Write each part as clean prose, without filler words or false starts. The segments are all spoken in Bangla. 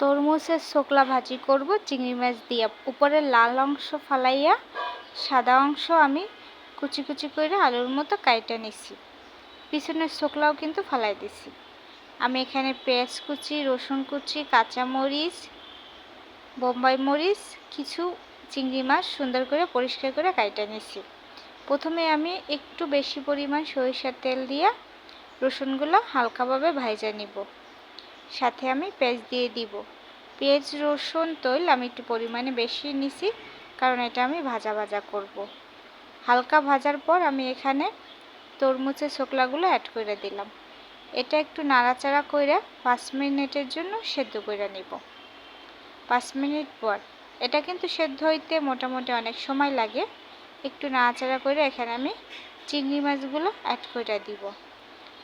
তরমুজের ছোকলা ভাজি করব চিংড়ি মাছ দিয়ে। উপরের লাল অংশ ফালাইয়া সাদা অংশ আমি কুচি কুচি করে আলুর মতো কাইটা নিছি। পিছনের ছোকলাও কিন্তু ফালাই দিছি। আমি এখানে পেঁয়াজ কুচি, রসুন কুচি, কাঁচামরিচ, বোম্বাই মরিচ, কিছু চিংড়ি মাছ সুন্দর করে পরিষ্কার করে কাইটা নিছি। প্রথমে আমি একটু বেশি পরিমাণ সরিষার তেল দিয়ে রসুনগুলো হালকাভাবে ভাজা নিব। সাথে আমি পেঁয়াজ দিয়ে দিব। পেঁয়াজ রসুন তেল আমি একটু পরিমাণে বেশি নিছি, কারণ এটা আমি ভাজা ভাজা করব। হালকা ভাজার পর আমি এখানে তরমুজের ছোকলাগুলো অ্যাড করে দিলাম। এটা একটু নাড়াচাড়া করে 5 মিনিটের জন্য সেদ্ধ করে নিব। 5 মিনিট পর এটা কিন্তু সেদ্ধ হইতে মোটামুটি অনেক সময় লাগে। একটু নাড়াচাড়া করে এখানে আমি চিংড়ি মাছগুলো অ্যাড করে দিব।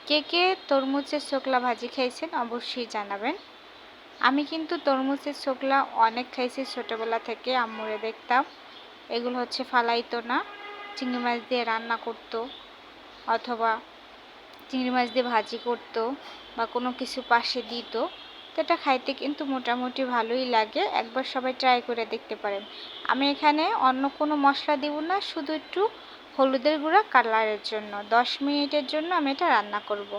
কে কে তরমুজের ছোকলা ভাজি খাইছেন অবশ্যই জানাবেন। আমি কিন্তু তরমুজের ছোকলা অনেক খাইছি ছোটোবেলা থেকে। আম্মুরে দেখতাম এগুলো হচ্ছে ফালাইতো না, চিংড়ি মাছ দিয়ে রান্না করতো অথবা চিংড়ি মাছ দিয়ে ভাজি করতো বা কোনো কিছু পাশে দিত। তো এটা খাইতে কিন্তু মোটামুটি ভালোই লাগে। একবার সবাই ট্রাই করে দেখতে পারেন। আমি এখানে অন্য কোনো মশলা দিব না, শুধু একটু হলুদের গুঁড়া কালারের জন্য 10 মিনিটের জন্য আমি এটা রান্না করব।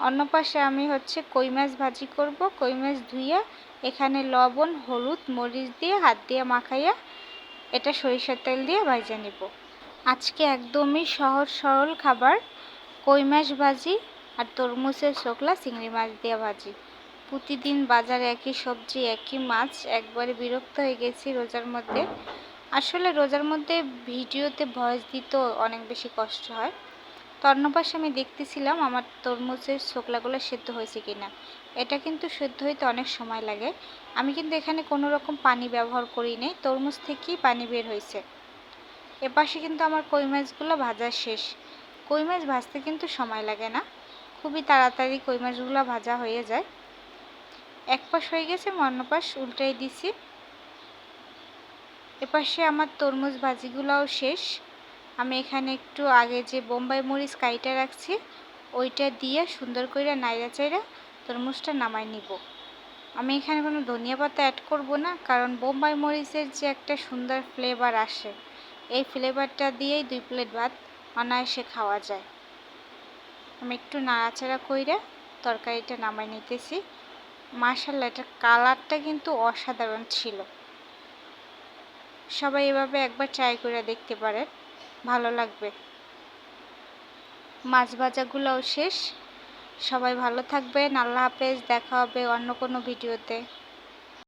অন্য পাশে আমি হচ্ছে কই মাছ ভাজি করব। কই মাছ ধুইয়া এখানে লবণ, হলুদ, মরিচ দিয়ে হাত দিয়ে মাখাইয়া এটা সরিষার তেল দিয়ে ভাজা নিব। আজকে একদমই সহজ সরল খাবার, কই মাছ ভাজি আর তরমুজের ছোকলা চিংড়ি মাছ দিয়ে ভাজি। প্রতিদিন বাজারে একই সবজি একই মাছ, একবারে বিরক্ত হয়ে গেছি রোজার মধ্যে। আসলে রোজার মধ্যে ভিডিওতে ভয়েস দিতেও অনেক বেশি কষ্ট হয়। তো অন্য পাশে আমি দেখতেছিলাম আমার তরমুজের ছোকলাগুলো সেদ্ধ হয়েছে কিনা। এটা কিন্তু সেদ্ধ হইতে অনেক সময় লাগে। আমি কিন্তু এখানে কোনো রকম পানি ব্যবহার করি নাই, তরমুজ থেকেই পানি বের হয়েছে। এপাশে কিন্তু আমার কই মাছগুলো ভাজা শেষ। কই মাছ ভাজতে কিন্তু সময় লাগে না, খুবই তাড়াতাড়ি কই মাছগুলো ভাজা হয়ে যায়। এক পাশ হয়ে গেছে, অন্য পাশ উল্টাই দিছি। এপাশে আমার তরমুজ ভাজিগুলোও শেষ। আমি এখানে একটু আগে যে বোম্বাই মরিচ কাইটা রাখছি ওইটা দিয়ে সুন্দর করে নাইড়া চাইড়া তরমুজটা নামাই নিব। আমি এখানে কোনো ধনিয়া পাতা অ্যাড করব না, কারণ বোম্বাই মরিচের যে একটা সুন্দর ফ্লেভার আসে, এই ফ্লেভারটা দিয়েই 2 প্লেট ভাত অনায়াসে খাওয়া যায়। আমি একটু নাড়াচাড়া কইরা তরকারিটা নামাই নিতেছি। মাশাআল্লাহ, এটার কালারটা কিন্তু অসাধারণ ছিল। সবাই এভাবে একবার ট্রাই করে দেখতে পারেন, ভালো লাগবে। মাছ ভাজাগুলোও শেষ। সবাই ভালো থাকবেন। আল্লাহ হাফেজ। দেখা হবে অন্য কোনো ভিডিওতে।